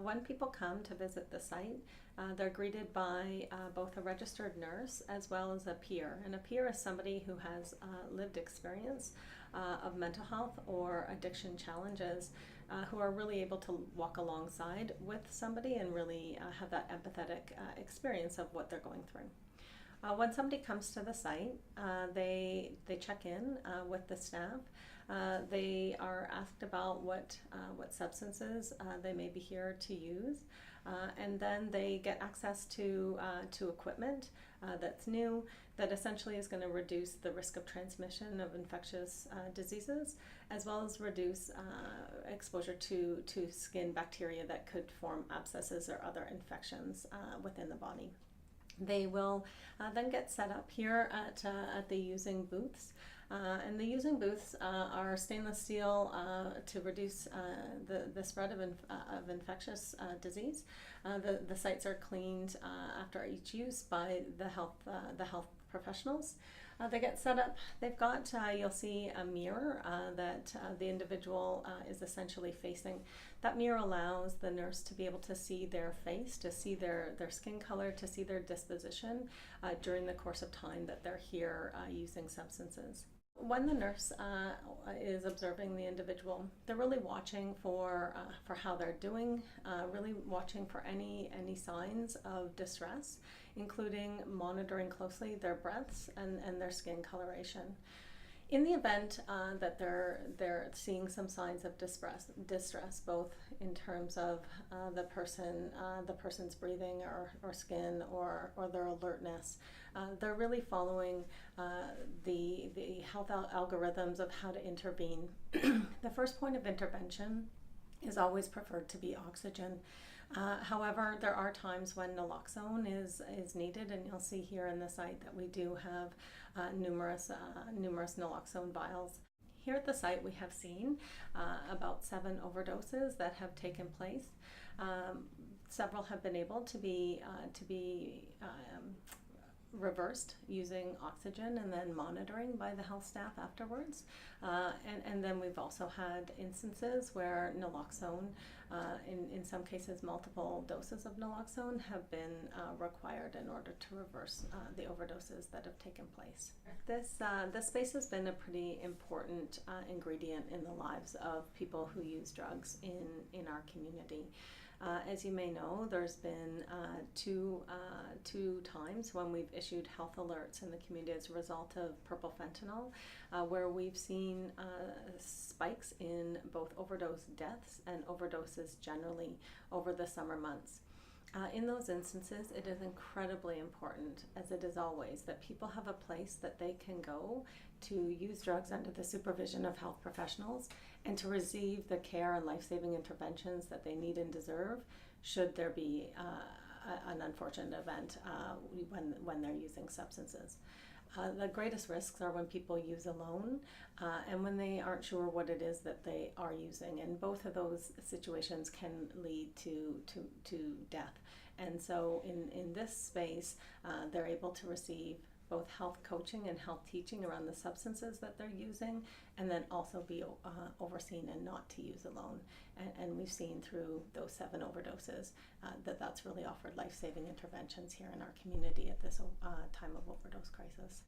When people come to visit the site, they're greeted by both a registered nurse as well as a peer. And a peer is somebody who has lived experience of mental health or addiction challenges, who are really able to walk alongside with somebody and really have that empathetic experience of what they're going through. When somebody comes to the site, they check in with the staff. They are asked about what substances they may be here to use, and then they get access to equipment that's new, that essentially is going to reduce the risk of transmission of infectious diseases, as well as reduce exposure to skin bacteria that could form abscesses or other infections within the body. They will then get set up here at the using booths. And the using booths are stainless steel to reduce the spread of infectious disease. The sites are cleaned after each use by the health professionals. They get set up. They've got, you'll see a mirror that the individual is essentially facing. That mirror allows the nurse to be able to see their face, to see their skin color, to see their disposition during the course of time that they're here using substances. When the nurse is observing the individual, they're really watching for how they're doing, really watching for any signs of distress, including monitoring closely their breaths and their skin coloration. In the event that they're seeing some signs of distress, both in terms of the person's breathing or skin or their alertness, they're really following the health algorithms of how to intervene. The first point of intervention is always preferred to be oxygen. However, there are times when naloxone is needed, and you'll see here in the site that we do have numerous naloxone vials. Here at the site, we have seen about 7 overdoses that have taken place. Several have been able to be reversed using oxygen and then monitoring by the health staff afterwards. And then we've also had instances where naloxone, in some cases multiple doses of naloxone, have been required in order to reverse the overdoses that have taken place. This space has been a pretty important ingredient in the lives of people who use drugs in our community. As you may know, there's been two times when we've issued health alerts in the community as a result of purple fentanyl, where we've seen spikes in both overdose deaths and overdoses generally over the summer months. In those instances, it is incredibly important, as it is always, that people have a place that they can go to use drugs under the supervision of health professionals and to receive the care and life-saving interventions that they need and deserve should there be an unfortunate event when they're using substances. The greatest risks are when people use alone and when they aren't sure what it is that they are using, and both of those situations can lead to death. And so in this space, they're able to receive both health coaching and health teaching around the substances that they're using, and then also be overseen and not to use alone. And we've seen through those 7 overdoses that's really offered life-saving interventions here in our community at this time of overdose crisis.